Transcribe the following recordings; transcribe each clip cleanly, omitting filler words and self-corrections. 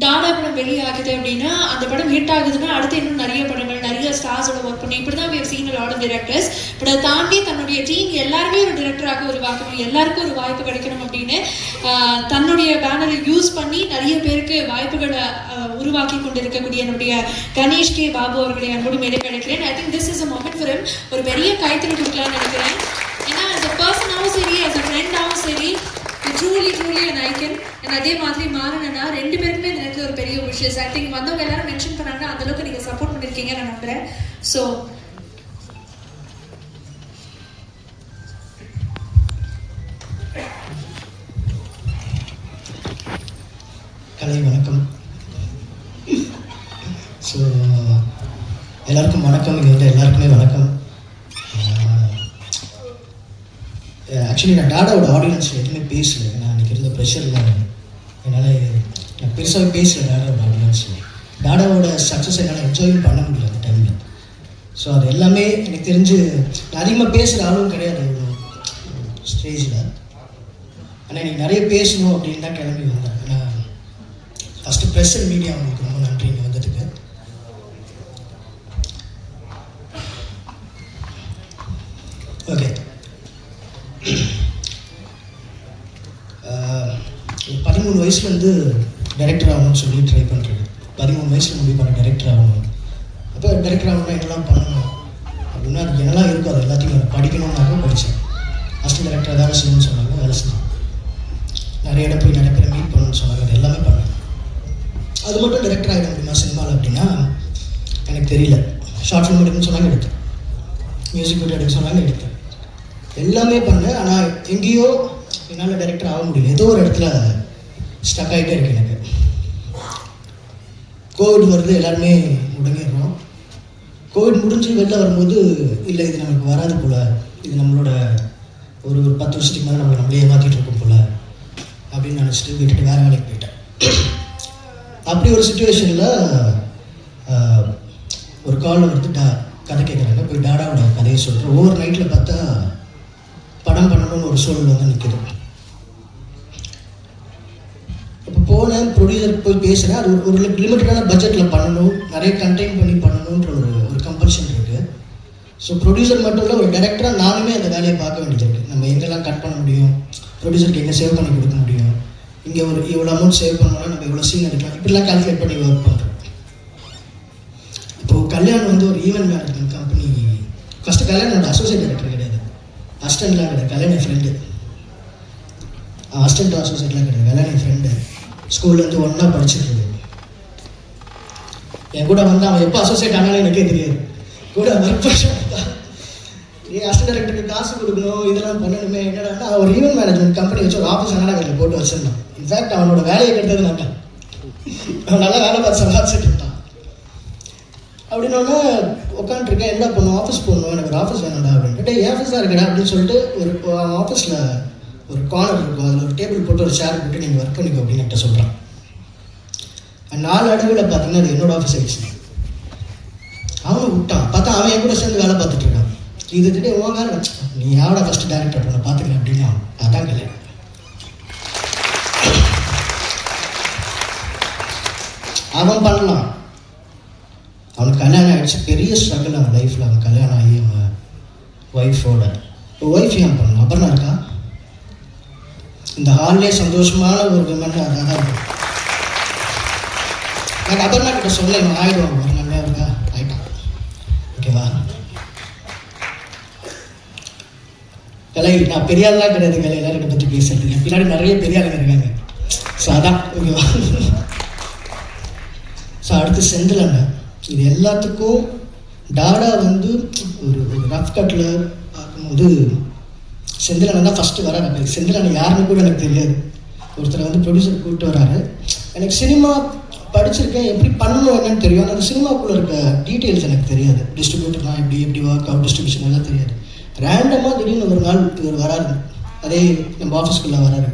டாடா படம் வெளியாகுது அப்படின்னா அந்த படம் ஹிட் ஆகுதுன்னா அடுத்து இன்னும் நிறைய படங்கள் நிறைய ஸ்டார்ஸோட ஒர்க் பண்ணி இப்படி தான் we've seen lot of directors. But அதை தாண்டி தன்னுடைய டீம் எல்லாருமே ஒரு டிரெக்டராக உருவாக்கணும், எல்லாருக்கும் ஒரு வாய்ப்பு கிடைக்கணும் அப்படின்னு தன்னுடைய பேனரை யூஸ் பண்ணி நிறைய பேருக்கு வாய்ப்புகளை உருவாக்கி கொண்டு இருக்கக்கூடிய என்னுடைய கணேஷ் கே பாபு அவர்களை அன்போடு மேலே கிடைக்கிறேன். I think this is a moment for him. ஒரு பெரிய கைத்தறி கொடுக்கலாம்னு நினைக்கிறேன். ஏன்னா as a பர்சனாகவும் சரி as a ஃப்ரெண்டாகவும் சரி ட்ரூலி an icon. அதே மாதிரி மாறனா ரெண்டு பேருக்குமே எனக்கு ஒரு பெரிய விஷயம். ஐ திங்க் வந்தவங்க எல்லாரும் மென்ஷன் பண்ணாங்கன்னா அந்த அளவுக்கு நீங்க சப்போர்ட் பண்ணிருக்கீங்க நான் நம்புறேன். ஸோ கலை வணக்கம். ஸோ எல்லாருக்கும் வணக்கம். இங்கே வந்து எல்லாருக்குமே வணக்கம். ஆக்சுவலி நான் டாடாவோட ஆடியன்ஸில் எதுவுமே பேசலை. நான் அன்றைக்கி இருந்த ப்ரெஷரில் என்னால் நான் பெருசாக பேசலை. டாடாவோட ஆடியன்ஸில் டாடாவோட சக்ஸஸ் என்னால் என்ஜாயும் பண்ண முடியல அந்த டைமில். ஸோ அது எல்லாமே எனக்கு தெரிஞ்சு நான் அதிகமாக பேசுகிற ஆளும் கிடையாது இவ்வளோ ஸ்டேஜில். ஆனால் எனக்கு நிறைய பேசணும் அப்படின்னு தான் கிளம்பி வந்தேன். ஏன்னா ஃபஸ்ட்டு ப்ரெஸ் அண்ட் மீடியா உங்களுக்கு ரொம்ப நன்றி இங்கே வந்ததுக்கு. ஓகே, 13 வயசுலேருந்து டைரக்டர் ஆகணும்னு சொல்லி ட்ரை பண்ணுறது. 13 வயசில் முடிவு பண்ண டைரக்டர் ஆகணும். அப்போ டைரக்டர் ஆகணும்னா என்னெல்லாம் பண்ணணும் அப்படின்னா அது என்னெல்லாம் இருக்கோ அது எல்லாத்தையும் நான் படிக்கணும்னாக்க படித்தேன். அசிஸ்டன்ட் டைரக்டர் வேலை செய்யணும்னு சொன்னாங்க, வேலை செஞ்சேன். நிறைய இடம் போய் நிறைய பேரை மீட் பண்ணணும்னு சொன்னாங்க, அது எல்லாமே பண்ணேன். அது மட்டும் டைரக்டர் ஆகிட முடியுமா சினிமாவில் அப்படின்னா எனக்கு தெரியல. ஷார்ட் ஃபிலிம் எடுக்கணும்னு சொன்னாங்க, எடுத்தேன். மியூசிக் வீடியோ எடுக்க சொன்னாங்க, எடுத்தேன். எல்லாமே பண்ணேன். ஆனால் எங்கேயோ என்னால் டைரக்டர் ஆக முடியல. ஏதோ ஒரு இடத்துல ஸ்டக் ஆகிட்டே இருக்கு எனக்கு. கோவிட் வருது, எல்லாருமே முடங்கிடுறோம். கோவிட் முடிஞ்சு வெளில வரும்போது இல்லை இது நமக்கு வராது போல், இது நம்மளோட ஒரு 10 வருஷத்துக்கு மேலே நம்மளே ஏமாற்றிட்டு இருக்கோம் போல் அப்படின்னு நினச்சிட்டு விட்டுட்டு வேறு வேலைக்கு போயிட்டேன். அப்படி ஒரு சுச்சுவேஷனில் ஒரு கால் வந்து கதை கேட்குறாங்க. போய் டாடாவோட கதையை சொல்கிறேன். ஒவ்வொரு நைட்டில் பார்த்தா படம் பண்ணணும்னு ஒரு சூழல் வந்து நிற்கிது. இப்போ போனேன், ப்ரொடியூசருக்கு போய் பேசுகிறேன். அது ஒரு லிமிட்டடான பட்ஜெட்டில் பண்ணணும், நிறைய கண்டெயின் பண்ணி பண்ணணுன்ற ஒரு கம்பல்ஷன் இருக்குது. ஸோ ப்ரொடியூசர் மட்டும் இல்லை, ஒரு டைரக்டராக நானுமே அந்த வேலையை பார்க்க வேண்டியது இருக்குது. நம்ம எங்கெல்லாம் கட் பண்ண முடியும், ப்ரொடியூசருக்கு எங்கே சேவ் பண்ணி கொடுக்க முடியும், இங்கே ஒரு இவ்வளோ அமௌண்ட் சேவ் பண்ணோம்னா நம்ம இவ்வளோ சீன் எடுக்கலாம், இப்படிலாம் கால்குலேட் பண்ணி ஒர்க் பண்ணுறோம். இப்போது கல்யாணம் வந்து ஒரு ஈவெண்ட் மேனேஜ்மெண்ட் கம்பெனி. ஃபஸ்ட்டு கல்யாணோட அசோசியேட் டைரக்டர் கிடையாது, அசிஸ்டன்ட்லாம் கிடையாது, கல்யாண ஃப்ரெண்டு. அசிஸ்டன்ட் அசோசியேட்லாம் கிடையாது, கல்யாண ஃப்ரெண்டு. ஸ்கூல்லேருந்து ஒன்றா படிச்சுட்டு என் கூட வந்து அவன் எப்போ அசோசியேட் ஆனாலும் எனக்கே தெரியாது. கூட ஒர்க் பண்ணா அசிஸ்டன்ட் டைரக்டருக்கு காசு கொடுக்கணும், இதெல்லாம் பண்ணணுமே. என்னடா ஒரு ஈவெண்ட் மேனேஜ்மெண்ட் கம்பெனி வச்சு ஒரு ஆஃபீஸ் ஆனால் அதில் போட்டு வச்சிருந்தான். இன்ஃபேக்ட் அவனோட வேலையை கெடுத்தது நான். அவன் நல்லா வேலை பார்த்து சம்பாதிச்சுட்டு இருந்தான். அப்படின்னோடனே உட்காந்துருக்கேன், என்ன பண்ணும், ஆஃபீஸ் போகணும், எனக்கு ஒரு ஆஃபீஸ் வேணும்டா அப்படின்ட்டு. ஏன் ஆஃபீஸாக இருக்கடா அப்படின்னு சொல்லிட்டு ஒரு ஆஃபீஸில் ஒரு கார்னர் இருக்கும், அதில் ஒரு டேபிள் போட்டு ஒரு சேர் போட்டு நீங்கள் ஒர்க் பண்ணிக்கோ அப்படின்னு என்கிட்ட சொல்கிறான். நாலு அடவில் பார்த்தீங்கன்னா அது என்னோட ஆஃபீஸ் ஆகிடுச்சு. அவனை விட்டான், பார்த்தா அவன் என் கூட சேர்ந்து வேலை பார்த்துட்டு இருக்கான். இது திட்டே உன் வேலை, நீ யாரோட ஃபஸ்ட்டு டேரக்டர் பண்ண பார்த்துக்கலாம் அப்படின்னு. அதான் கல்யாணம். அவன் பண்ணலாம், அவனுக்கு கல்யாணம் ஆகிடுச்சு. பெரிய ஸ்ட்ரகிள் அவன் லைஃப்பில். அவன் கல்யாணம் ஆகி அவன் ஒய்ஃபோட ஒய்ஃப் ஏன் பண்ணலாம். அப்புறம் இருக்கா இந்த ஹால்லே சந்தோஷமான ஒரு விமன் அதான் இருக்கும். நான் அபர்ணா கிட்ட சொல்ல இவன் ஆகிடுவான், ஒரு நல்லா இருக்கா ஆகிட்டான். ஓகேவா, கலை நான் பெரிய ஆள்லாம் கிடையாது. கலை எல்லாரும் என்னை பற்றி பேசுறது, பின்னாடி நிறைய பெரிய ஆளுங்க இருக்காங்க. ஸோ அதான் ஓகேவா. ஸோ அடுத்து செந்தில் அண்ணன். இது எல்லாத்துக்கும் டாடா வந்து ஒரு ரஃப் கட்டில் பார்க்கும்போது செந்தில் அண்ணன் தான் ஃபஸ்ட்டு வராரு. செந்தில் அண்ணன் யாருன்னு கூட எனக்கு தெரியாது. ஒருத்தரை வந்து ப்ரொடியூசர் கூப்பிட்டு வராரு. எனக்கு சினிமா படிச்சிருக்கேன், எப்படி பண்ணணும் என்னன்னு தெரியும். ஆனால் அந்த சினிமாக்குள்ளே இருக்க டீட்டெயில்ஸ் எனக்கு தெரியாது. டிஸ்ட்ரிபியூட்டர்லாம் எப்படி ஒர்க் அவுட், டிஸ்ட்ரிபியூஷன் எல்லாம் தெரியாது. ரேண்டமாக திடீர்னு ஒரு நாள் இவர் வராரு, அதே நம்ம ஆஃபீஸ்க்குள்ளே வராரு.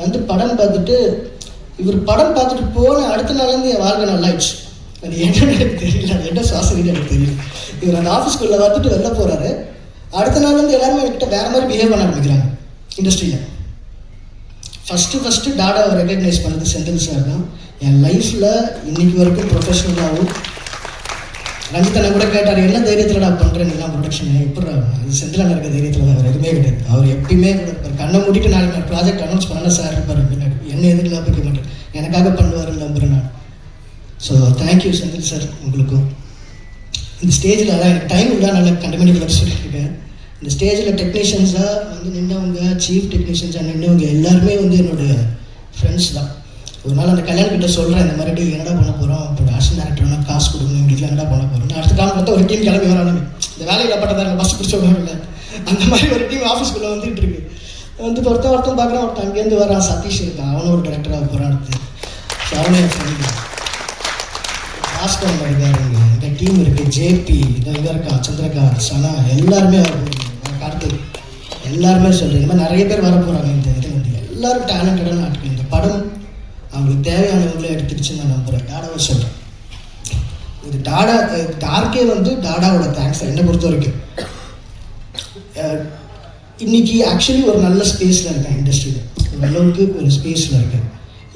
வந்து படம் பார்த்துட்டு இவர் படம் பார்த்துட்டு போன அடுத்த நாள்லேருந்து என் வாழ்க்கை நல்லாயிடுச்சு. அது என்னன்னு எனக்கு தெரியல, அது என்ன சுவாசம் எனக்கு தெரியல. இவர் அந்த ஆஃபீஸ்க்குள்ளே வந்துட்டு வெளில போகிறாரு. அடுத்த நாள்லேருந்து எல்லாருமே என்கிட்ட வேறு மாதிரி பிஹேவ் பண்ண ஆரம்பிக்கிறாங்க இண்டஸ்ட்ரியில். ஃபஸ்ட்டு டாடாவை ரெகக்னைஸ் பண்ணது செந்தில் சார் தான். என் லைஃப்பில் இன்னைக்கு வரைக்கும் ப்ரொஃபஷனலாகவும் ரஞ்சித் அண்ணன் கூட கேட்டார், என்ன தைரியத்தில் நான் பண்ணுறேன் நீலாம் ப்ரொடக்ஷன் எப்படி செந்தில் இருக்க தைரியத்தில் தான் வேறு எதுவுமே கிடையாது. அவர் எப்பயுமே கண்ணை மூடிட்டு நாளைக்கு நான் ப்ராஜெக்ட் அனௌன்ஸ் பண்ணால் சார் இருப்பார் பின்னாடி, என்ன எதுக்கு லாபிக்க மாட்டேன், எனக்காக பண்ணுவாருன்னு நம்புகிறேன் நான். ஸோ தேங்க்யூ செந்தில் சார் உங்களுக்கும். இந்த ஸ்டேஜில் அதான் எனக்கு டைம் இல்லை, நான் கண்டமெண்டில் சொல்லியிருக்கேன். இந்த ஸ்டேஜில் டெக்னீஷியன்ஸாக வந்து நின்றவங்க, சீஃப் டெக்னீஷியன்ஸாக நின்றவங்க எல்லாருமே வந்து என்னோடய ஃப்ரெண்ட்ஸ் தான். ஒரு நாள் அந்த கல்யாணக்கிட்ட சொல்கிறேன், இந்த மாதிரி என்னடா பண்ண போகிறோம், இப்போ அசிஸ்டன்ட் டேரக்டர் வேணால் காசு கொடுக்கணும், வீட்டில் என்னடா பண்ண போகிறோம். அடுத்த டைம் பார்த்தா ஒரு டீம் கிளம்பி வரானுங்க, இந்த வேலையில் பட்டதாக பஸ் பிடிச்சவங்க அந்த மாதிரி ஒரு டீம் ஆஃபீஸ்க்குள்ளே வந்துட்டு இருக்கு. வந்து ஒருத்தன் பார்க்குறான், ஒருத்தன் அங்கேருந்து வரான், சதீஷ் இருக்கான், அவனும் ஒரு டேரக்டராக போகிறான். அடுத்து ஸோ அவனே என் ஃப்ரெண்டு பாஸ்கர் இருக்காரு, எங்கள் டீம் இருக்குது, ஜேபி இங்கே இருக்கான், சந்திரகாந்த், சனா, எல்லாருமே கார்த்திக், எல்லாருமே சொல்கிறேன். இந்த மாதிரி நிறைய பேர் வர போகிறாங்க இந்த இதில் வந்து. எல்லோரும் டேலண்டடான ஆட்கள். இந்த படம் அவங்களுக்கு தேவையானவங்களே எடுத்துருச்சுன்னு நான் நம்புகிறேன். டாடாவை சொல்கிறேன். இது டார்க்கே வந்து டாடாவோட தேங்க்ஸ் என்னை பொறுத்த வரைக்கும். இன்னைக்கு ஆக்சுவலி ஒரு நல்ல ஸ்பேஸில் இருக்கேன் இண்டஸ்ட்ரியில், ஓரளவுக்கு ஒரு ஸ்பேஸில் இருக்கேன்.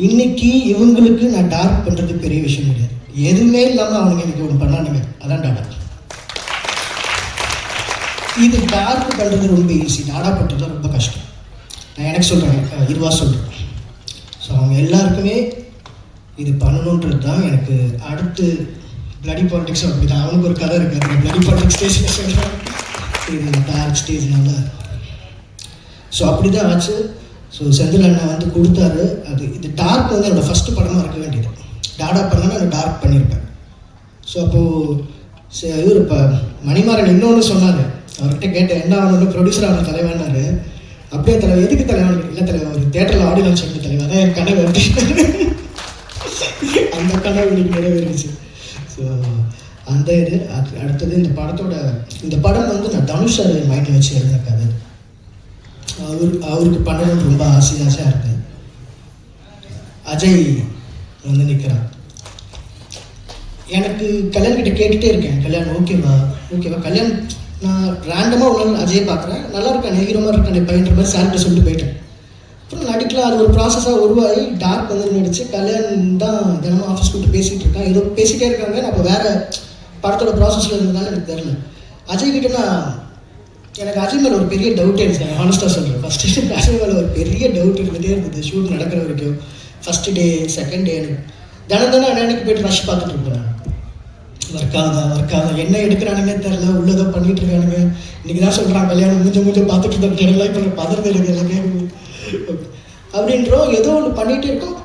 இன்னைக்கு இவங்களுக்கு நான் டார்க் பண்ணுறது பெரிய விஷயம் கிடையாது. எதுவுமே இல்லாமல் அவனுங்க இன்னைக்கு ஒன்று பண்ணானுங்க, அதான் டாடா. இது டார்க் பண்ணுறது ரொம்ப ஈஸி, டாடா பண்ணுறது ரொம்ப கஷ்டம். நான் எனக்கு சொல்கிறேன், இதுவாக சொல்கிறேன். ஸோ அவங்க எல்லாருக்குமே இது பண்ணணுன்றது தான் எனக்கு. அடுத்து பிளடி பாலிடிக்ஸ் அப்படி தான், அவனுக்கு ஒரு கதை இருக்குது, அந்த பிளடி பாலிடிக்ஸ் ஸ்டேஜில் சொல்கிறேன், இது டார்க் ஸ்டேஜ்னால. ஸோ அப்படி தான் ஆச்சு. ஸோ செந்தில் அண்ணா வந்து கொடுத்தாரு. அது இது டார்க் வந்து என்னோடய ஃபஸ்ட்டு படமாக இருக்க வேண்டியது. டாடா பண்ணனா நான் டார்க் பண்ணியிருப்பேன். ஸோ அப்போது இவர் இப்போ மணிமாறன் இன்னொன்று சொன்னார், அவர்கிட்ட கேட்டேன் என்ன ஆகணும்னு, ப்ரொடியூசர் ஆன தலைவன்னாரு. அப்படியே தலைவர் எதுக்கு தலைவன் இல்லை தலைவர், ஒரு தேட்டரில் ஆடியோ லான்ச் பண்ணி தலைவர், அதான் என் கனவு அப்படி அந்த கனவு இன்னைக்கு நிறைவேறிச்சு. ஸோ அந்த இது அடுத்தது இந்த படம் வந்து நான் தனுஷ் சார் மைண்டில் வச்சு எழுதியிருக்காது. அவருக்கு பண்ணணும்னு ரொம்ப ஆசையாக இருக்கேன். அஜய் வந்து நிற்கிறான். எனக்கு கல்யாண்கிட்ட கேட்டுகிட்டே இருக்கேன், கல்யாணம் ஓகேவா கல்யாணம். நான் ரேண்டமாக ஒரு நாள் அஜய் பார்க்குறேன், நல்லா இருக்கேன், நெகிரமாக இருக்கேன் பையன்ற மாதிரி சார்கிட்ட சொல்லிட்டு போயிட்டேன். அப்புறம் நடிக்கலாம், அது ஒரு ப்ராசஸாக உருவாகி டார்க் வந்து நடிச்சு கல்யாணம் தான் தினமும் ஆஃபீஸ் கூப்பிட்டு பேசிகிட்டு இருக்கேன். ஏதோ பேசிகிட்டே இருக்காங்க, நான் இப்போ வேறு படத்தோட ப்ராசஸில் இருந்ததால எனக்கு தெரில. அஜய் கிட்ட எனக்கு அஜய் மேலே ஒரு பெரிய டவுட்டே இருந்துச்சு, நான் ஹானஸ்ட்டாக சொல்கிறேன். ஃபஸ்ட்டு அஜய் மேலே ஒரு பெரிய டவுட் இருந்துகிட்டே இருந்தது. ஷூட் நடக்கிற வரைக்கும் ஃபஸ்ட்டு டே செகண்ட் டே எனக்கு தினம் அன்னைக்கு போய்ட்டு ரஷ் பார்த்துட்டு இருப்பேன். ஒர்க் ஆகுதா என்ன எடுக்கிறானுங்க தெரில, உள்ளதோ பண்ணிகிட்டு இருக்கானுங்க. இன்றைக்கி தான் சொல்கிறான் கல்யாணம் கொஞ்சம் பார்த்துட்டு இருந்தோம் தெரியல, இப்போ பதறது எனக்கு எல்லாம் கேட்குது அப்படின்றோம். ஏதோ ஒன்று பண்ணிகிட்டே இருக்கோம்.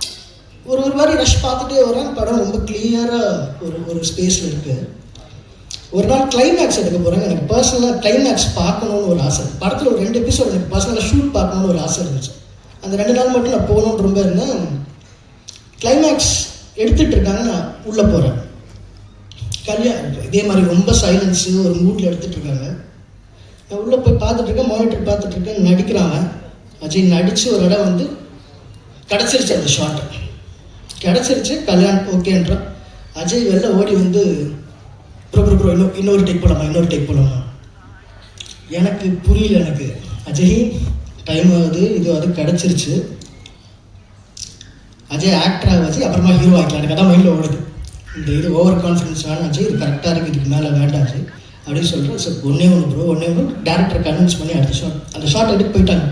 ஒரு மாதிரி ரஷ் பார்த்துட்டே வரேன். படம் ரொம்ப கிளியராக ஒரு ஸ்பேஸில் இருக்குது. ஒரு நாள் கிளைமேக்ஸ் எடுக்க போகிறாங்க. எனக்கு பர்சனலாக கிளைமேக்ஸ் பார்க்கணுன்னு ஒரு ஆசை. படத்தில் ஒரு 2 எபிசோட் எனக்கு பர்சனலாக ஷூட் பார்க்கணுன்னு ஒரு ஆசை இருந்துச்சு. அந்த 2 நாள் மட்டும் நான் போகணுன்னு ரொம்ப இருந்தேன். கிளைமேக்ஸ் எடுத்துகிட்டு இருக்காங்க, நான் உள்ளே போகிறேன். கல்யாணம் இதே மாதிரி ரொம்ப சைலன்ஸு ஒரு மூடில் எடுத்துகிட்டு இருக்காங்க. நான் உள்ளே போய் பார்த்துட்ருக்கேன், மானிட்டர் பார்த்துட்ருக்கேன். நடிக்கிறாங்க. அஜய் நடித்து ஒரு இடம் வந்து கிடச்சிருச்சு, அந்த ஷார்ட் கிடச்சிருச்சு. கல்யாணம் ஓகேன்றான். அஜய் வெளில ஓடி வந்து ப்ரோ இன்னொரு டேக் போகலாமா. எனக்கு புரியல. எனக்கு அஜய் டைம் ஆகுது, இது அது கிடச்சிருச்சு. அஜய் ஆக்டர் ஆகாச்சு, அப்புறமா ஹீரோ ஆகிக்கலாம். எனக்கு அதான் மைண்டில் ஓடுது. இந்த இது ஓவர் கான்ஃபிடன்ஸ் வேணும் அஜய், இது கரெக்டாக இருக்குது, இதுக்கு மேலே வேண்டாச்சு அப்படின்னு சொல்கிறேன். சார் ஒன்றே ஒன்று டேரக்டரை கன்வின்ஸ் பண்ணி அந்த ஷார்ட் எடுத்து போயிட்டாங்க.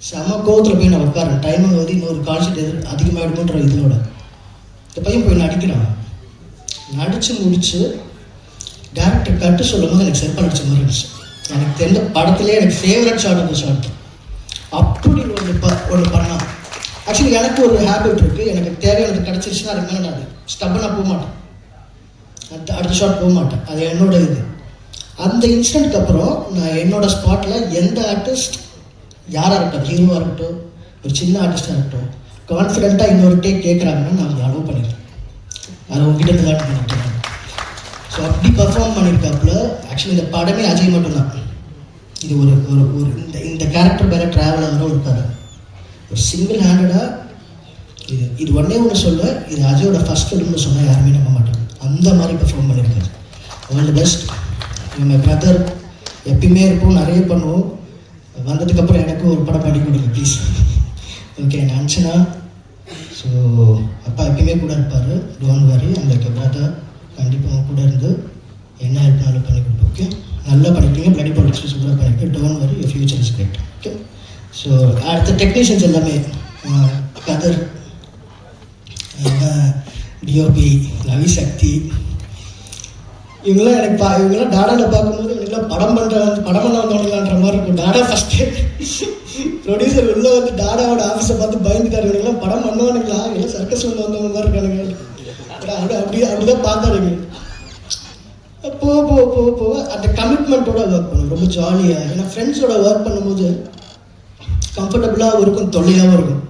செம கோவத்தில் போய் நான் உட்காரேன். டைம் ஆகுது, இன்னொரு கான்செப்ட் எது அதிகமாகிடுமோன்ற இதோட இந்த பையன் போய் நடிக்கிறான். நடித்து முடிச்சு டேரக்டர் கட்டு சொல்லும் போது எனக்கு செருப்பாக நடிச்ச மாதிரி இருந்துச்சு. எனக்கு தெரிஞ்ச படத்துலேயே எனக்கு ஃபேவரட் ஷாட் அந்த ஷாட். அப்படி ஒன்று பண்ணான். ஆக்சுவலி எனக்கு ஒரு ஹேபிட் இருக்குது, எனக்கு தேவையானது கிடச்சிருச்சுன்னா அதுக்கு மேலே நான் ஸ்டப்பனாக போக மாட்டேன், அடுத்த ஷாட் போக மாட்டேன். அது என்னோட இது. அந்த இன்சிடென்ட்க்கு அப்புறம் நான் என்னோடய ஸ்பாட்டில் எந்த ஆர்டிஸ்ட் யாராக இருக்கட்டும், ஹீரோவாக இருக்கட்டும், ஒரு சின்ன ஆர்டிஸ்டாக இருக்கட்டும், கான்ஃபிடென்ட்டாக இன்னொரு டேக் கேட்குறாங்கன்னா நான் அதை அலோவ் பண்ணிடுறேன். அதை உங்ககிட்ட இருந்து தான் பண்ணிட்டேன். ஸோ அப்படி பர்ஃபார்ம் பண்ணியிருக்காப்புல. ஆக்சுவலி இந்த படமே அஜய் மட்டும்தான். இது ஒரு இந்த கேரக்டர் மேலே ட்ராவல் ஆகிற ஒரு கதை. ஒரு சிங்கிள் ஹேண்டடாக இது ஒன்று சொல்லுவேன், இது அஜயோட ஃபஸ்ட் ஃபிலிம்னு சொன்னால் யாருமே நம்ப மாட்டாங்க. அந்த மாதிரி பெர்ஃபார்ம் பண்ணியிருக்காரு. All the best. எங்கள் பிரதர் எப்பயுமே இருப்போம், நிறைய பண்ணுவோம். வந்ததுக்கப்புறம் எனக்கும் ஒரு படம் பண்ணி கொடுங்க ப்ளீஸ். ஓகே. அஞ்சனா ஸோ அப்பா எப்பயுமே கூட இருப்பார். டோன்ட் வரி, அந்த பிரதர் கண்டிப்பாக கூட இருந்து என்ன ஹெல்ப்னாலும் பண்ணி கொடுப்போம். ஓகே, நல்லா பண்ணிட்டீங்க, பிளடி பாலிடிக்ஸ் சூப்பராக பண்ணிட்டு, don't worry, your future is great. Okay, so அடுத்த டெக்னீஷியன்ஸ் எல்லாமே கதர், டிஓபி, நவி சக்தி, இவங்களாம் எனக்கு இவங்களாம் டாடாவில் பார்க்கும்போது எனக்குலாம் படம் பண்ண வந்தவங்களான்ற மாதிரி இருக்கும். டாடா ஃபஸ்ட்டு ப்ரொடியூசர் உள்ளே வந்து டாடாவோட ஆஃபீஸை பார்த்து பயந்துட்டாரு. இவங்களாம் படம் பண்ணுவானுங்களா, எல்லாம் சர்க்கஸில் வந்தவங்க மாதிரி இருக்கானுங்க. அப்படிதான் பார்த்தாருங்க. போக அந்த கமிட்மெண்ட்டோட ஒர்க் பண்ணுவோம், ரொம்ப ஜாலியாக. ஏன்னா ஃப்ரெண்ட்ஸோட ஒர்க் பண்ணும்போது கம்ஃபர்டபுளாகவும் இருக்கும், தொல்லையாகவும் இருக்கும்.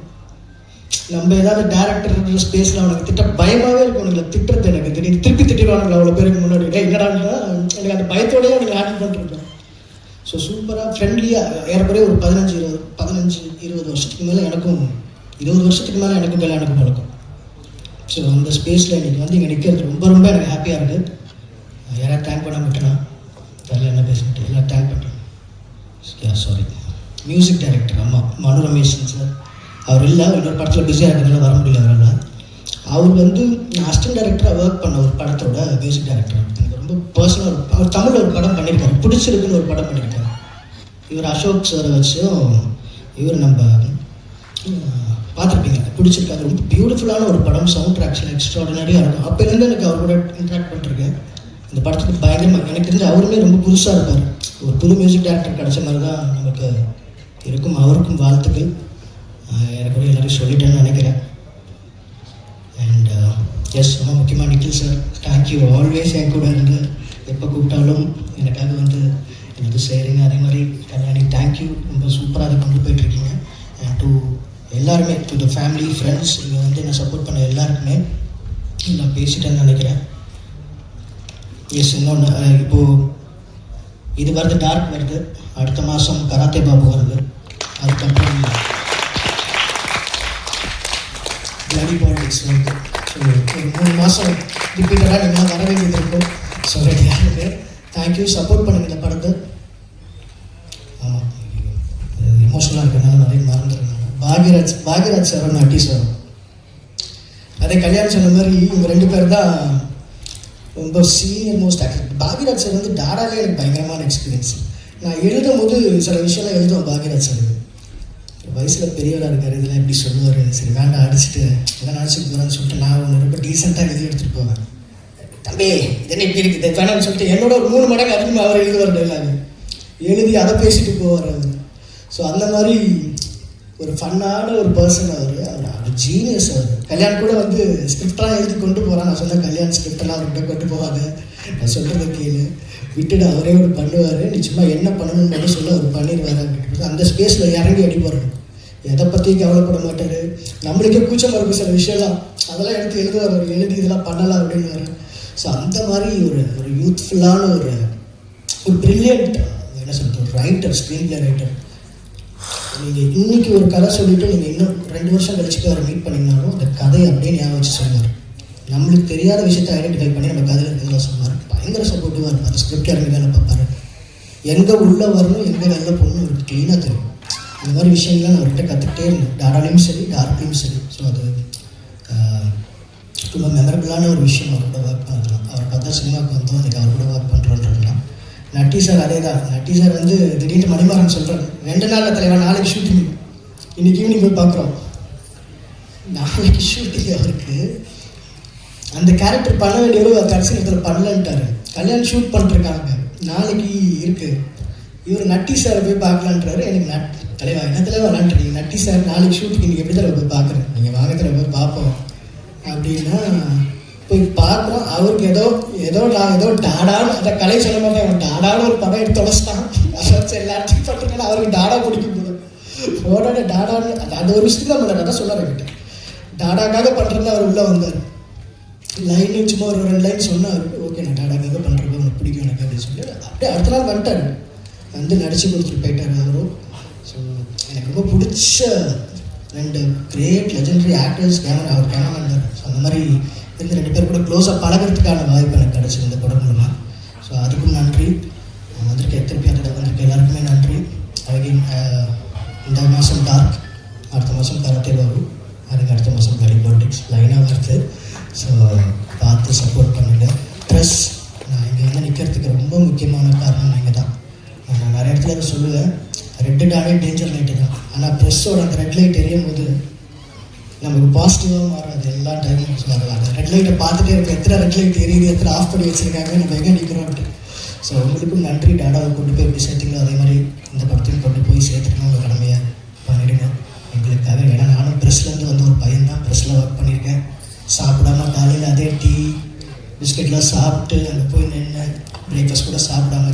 நம்ம ஏதாவது டேரக்டர் ஸ்பேஸில் அவனுக்கு திட்ட பயமாகவே இருக்கும். அவனுக்கு திட்டுறது எனக்கு தெரியும், திருப்பி திட்டிடுவானுங்களா அவ்வளோ பேருக்கு முன்னாடி. என்னடான்னா எனக்கு அந்த பயத்தோடய அவனுக்கு ஹேண்டில் பண்ணிருக்கேன். ஸோ சூப்பராக ஃப்ரெண்ட்லியாக ஏறக்குறைய ஒரு 15-20 வருஷத்துக்கு மேலே எனக்கும் 20 வருஷத்துக்கு மேலே எனக்கும் கல்யாணம் பழக்கம். ஸோ அந்த ஸ்பேஸில் இன்றைக்கி வந்து இங்கே நிற்கிறது ரொம்ப எனக்கு ஹாப்பியாக இருக்குது. யாராவது தேங்க் பண்ண விட்டேனா தெரியல, என்ன பேசிட்டு எல்லாம் தேங்க் பண்ணுறேன். சாரி, மியூசிக் டைரக்டர் மனு ரமேஷன் சார். அவர் இல்லை, இன்னொரு படத்தில் பிஸியாக இருக்கிறதுனால வர முடியல அவரால். அவர் வந்து நான் அசிஸ்டன்ட் டைரக்டராக ஒர்க் பண்ண ஒரு படத்தோட மியூசிக் டைரக்டர். எனக்கு ரொம்ப பர்சனல். அவர் தமிழில் ஒரு படம் பண்ணியிருக்காரு, பிடிச்சிருக்குன்னு ஒரு படம் பண்ணியிருக்காரு. இவர் அசோக் சாரை வச்சும் இவர் நம்ம பார்த்துருப்பீங்க, பிடிச்சிருக்காரு. ரொம்ப பியூட்டிஃபுல்லான ஒரு படம், சவுண்ட் ட்ராக்ஸ்லாம் எக்ஸ்ட்ராடினரியாக இருக்கும். அப்போலேருந்து எனக்கு அவர் கூட இன்ட்ராக்ட் பண்ணிருக்கேன். இந்த படத்துக்கு பயங்கரமாக எனக்கு தெரிஞ்சு அவருமே ரொம்ப புதுசாக இருப்பார். ஒரு புது மியூசிக் டைரக்டர் கிடைச்ச மாதிரி தான் நமக்கு இருக்கும். அவருக்கும் வாழ்த்துக்கள். எனக்கு கூட எல்லாரையும் சொல்லிட்டேன்னு நினைக்கிறேன். அண்ட் எஸ், ரொம்ப முக்கியமாக நிக்கில் சார், தேங்க்யூ. ஆல்வேஸ் என் கூட இருந்து எப்போ கூப்பிட்டாலும் எனக்காக வந்து எனக்கு செய்கிறீங்க. அதே மாதிரி கல்யாணி, தேங்க்யூ. ரொம்ப சூப்பராக அதை கொண்டு போயிட்டுருக்கீங்க. அண்ட் டு எல்லாருமே, டு த ஃபேமிலி, ஃப்ரெண்ட்ஸ், இங்கே வந்து என்னை சப்போர்ட் பண்ண எல்லாருக்குமே நான் பேசிட்டேன்னு நினைக்கிறேன். எஸ், இன்னொன்று இப்போது இது வருது, டார்க் வருது, அடுத்த மாதம் கராத்தே பாபு வருது, அதுக்கப்புறம் பிளடி பாலிடிக்ஸ் வருது. ஸோ ஒரு 3 மாதம் ரிப்பீட்டடாக நீங்கள் வர வேண்டியது இருக்கும். ஸோ ரெடியாக இருக்குது. தேங்க்யூ, சப்போர்ட் பண்ணுங்கள் இந்த படத்தை. ஆமாம், எமோஷனலாக இருக்கிறதுனால நிறைய மறந்துடுறாங்க. பாக்யராஜ் சார், நட்டி சார், அதே கல்யாணம் சொன்ன மாதிரி இவங்க 2 பேர் தான் ரொம்ப senior most actor. Bhagyaraj sir வந்து டாடாலே எனக்கு பயங்கரமான எக்ஸ்பீரியன்ஸ். நான் எழுதும் போது சில விஷயம்லாம் எழுதுவேன் பாக்யராஜ் சார். வயசில் பெரியவராக இருக்கார், இதெல்லாம் எப்படி சொல்லுவார், சரி வேண்டாம் அடிச்சுட்டு எல்லாம் நினச்சிட்டு போகிறான்னு சொல்லிட்டு நான் ஒன்று ரொம்ப டீசெண்டாக எழுதி எடுத்துகிட்டு போவேன். தம்பி இதென்ன இப்படி இருக்குது வேணாம்னு சொல்லிட்டு என்னோட ஒரு 3 மடங்கு அதிகமாக அவர் எழுதுவார். எல்லாமே எழுதி அதை பேசிட்டு போவார் அவர். ஸோ அந்த மாதிரி ஒரு ஃபன்னான ஒரு பர்சன் அவர் ஜீனியஸ். அவர் கல்யாணம் கூட வந்து ஸ்கிரிப்டெலாம் எழுதி கொண்டு போகிறான். நான் சொன்ன கல்யாண ஸ்கிரிப்டெல்லாம் அவர்கிட்ட கொண்டு போகாத, நான் சொல்கிறத கேளு, விட்டுட்டு அவரே ஒரு பண்ணுவார். நிச்சயமாக என்ன பண்ணணும்னு மட்டும் சொல்ல அவர் பண்ணிடுவார். அப்படின்றது அந்த ஸ்பேஸில் இறங்கி அடிப்பார். எதை பற்றி கவலைப்பட மாட்டார். நம்மளுக்கே கூச்சமாக இருக்கும் சில விஷயம்லாம், அதெல்லாம் எடுத்து எழுதுவார். அவர் எழுதி இதெல்லாம் பண்ணலாம் அப்படின்வார். ஸோ அந்த மாதிரி ஒரு யூத்ஃபுல்லான ஒரு ப்ரில்லியன்ட் என்ன சொல்கிறது, ஒரு ரைட்டர், ஸ்க்ரீன் பிளே ரைட்டர். நீங்கள் இன்றைக்கி ஒரு கதை சொல்லிவிட்டு நீங்கள் இன்னும் 2 வருஷம் கழிச்சுட்டு அவரை மீட் பண்ணிங்கனாலும் அந்த கதையை அப்படியே ஞாபகம் வச்சு சொல்லுவார். நம்மளுக்கு தெரியாத விஷயத்தை ஐடென்டிஃபை பண்ணி நம்ம கதையில் இருக்கிறதா சொன்னார். பயங்கர சப்போர்ட்டிவாக இருப்பார். ஸ்கிரிப்ட் இறங்கி வேலை பார்ப்பார். எங்கே உள்ளே வரணும், எங்கே வெளில போகணும் அவருக்கு க்ளீனாக தெரியும். இந்த மாதிரி விஷயங்கள்லாம் நான் அவர்கிட்ட கற்றுக்கிட்டே இருந்தேன், டாடாலையும் சரி டார்க்லையும் சரி. ஸோ அது ரொம்ப மெமரபிளான ஒரு விஷயம் அவர் கூட ஒர்க் பண்ணலாம். அவர் பார்த்தா சினிமாவுக்கு வந்தோம், இன்றைக்கி அவர் கூட ஒர்க் பண்ணுறோன்றதுலாம். நட்டி சார் அதே தான். நட்டி சார் வந்து திடீர்னு மணிமாறன் சொல்கிறார், 2 நாளில் தலைவா, நாளைக்கு ஷூட்டிங், இன்றைக்கி ஈவினிங் போய் பார்க்குறோம். நாளைக்கு ஷூட்டிங். அவருக்கு அந்த கேரக்டர் பண்ண வேண்டியவர் கடைசி நேரத்தில் பண்ணலன்ட்டார். கல்யாணம் ஷூட் பண்ணிருக்காங்க, நாளைக்கு இருக்குது. இவர் நட்டி சாரை போய் பார்க்கலான்றாரு. எனக்கு தலைவா என்ன தலைவா விளாண்டுறீங்க, நட்டி சார் நாளைக்கு ஷூட்டிங் நீங்கள் எப்படி தலைவர் போய் பார்க்குறேன், நீங்கள் வாங்க தலைவர் போய் பார்ப்போம் அப்படின்னா போய் பார்க்குறோம். அவருக்கு ஏதோ டாடான்னு அந்த கலை சொல்ல மாதிரி அவன் டாடான்னு ஒரு படம் எடுத்து தொலைச்சிட்டான். அதை வச்சு எல்லாத்தையும் பண்ணுறதுனால அவருக்கு டாடா பிடிக்கும் போது போடாட டாடான்னு அந்த ஒரு விஷயத்துக்கு தான் பண்ணார். அதான் சொல்ல கிட்ட டாடாக்காக பண்ணுறது அவர் உள்ளே வந்தார். லைன் சும்மா ஒரு 2 லைன் சொன்னார். ஓகே, நான் டாடாக்காக பண்ணுறது உனக்கு பிடிக்கும் எனக்கு அப்படின்னு சொல்லி அப்படியே அடுத்த நாள் வந்துட்டார். வந்து நடிச்சு கொடுத்துட்டு போயிட்டார் அவரும். ஸோ எனக்கு ரொம்ப பிடிச்ச 2 கிரேட் லெஜெண்டரி ஆக்டர்ஸ் அவர் கேமராமேன். ஸோ அந்த மாதிரி இந்த 2 பேர் கூட க்ளோஸாக பழகிறதுக்கான வாய்ப்பு எனக்கு கிடச்சிது இந்த படம் மூலமாக. ஸோ அதுக்கும் நன்றி. வந்திருக்க திருப்பி அதில் வந்திருக்க எல்லாருக்குமே நன்றி. அகைன் இந்த மாதம் டார்க், அடுத்த மாதம் கராத்தே பாபு, அதுக்கு அடுத்த மாதம் பிளடி பாலிடிக்ஸ். ஸோ பார்த்து சப்போர்ட் பண்ணுங்கள். ப்ரெஸ், நான் இங்கே வந்து நிற்கிறதுக்கு ரொம்ப முக்கியமான காரணம் நீங்கள் தான். நான் நிறைய இடத்துல அதை சொல்லுவேன், ரெட்டு டாடே டேஞ்சர் லைட்டு தான். ஆனால் ப்ரெஸ்ஸோட அந்த ரெட் லைட் எரியும் போது நமக்கு பாசிட்டிவாக மாறாது. எல்லா டைமும் சொல்லலாம், ரெட் லைட்டை பார்த்துட்டே இருப்போம், எத்தனை ரெட் லைட் எரியுது, எத்தனை ஆஃப் பண்ணி வச்சுருக்காங்க, நம்ம எங்கே நிற்கிறோன்ட்டு. ஸோ உங்களுக்கும் நன்றி. டாடாவை கொண்டு போய் எப்படி சேர்த்துங்களோ அதே மாதிரி இந்த படத்தையும் கொண்டு போய் சேர்த்துக்கணும், உங்கள் கடமையை பண்ணிவிடுங்க எங்களுக்காக. ஏன்னா நானும் ப்ரெஸ்லேருந்து வந்து ஒரு பையன் தான், ப்ரெஸ்ஸில் ஒர்க் பண்ணியிருக்கேன். சாப்பிடாம காலையில் அதே டீ பிஸ்கெட்லாம் சாப்பிட்டு அங்கே போய் நின்று பிரேக்ஃபாஸ்ட் கூட சாப்பிடாம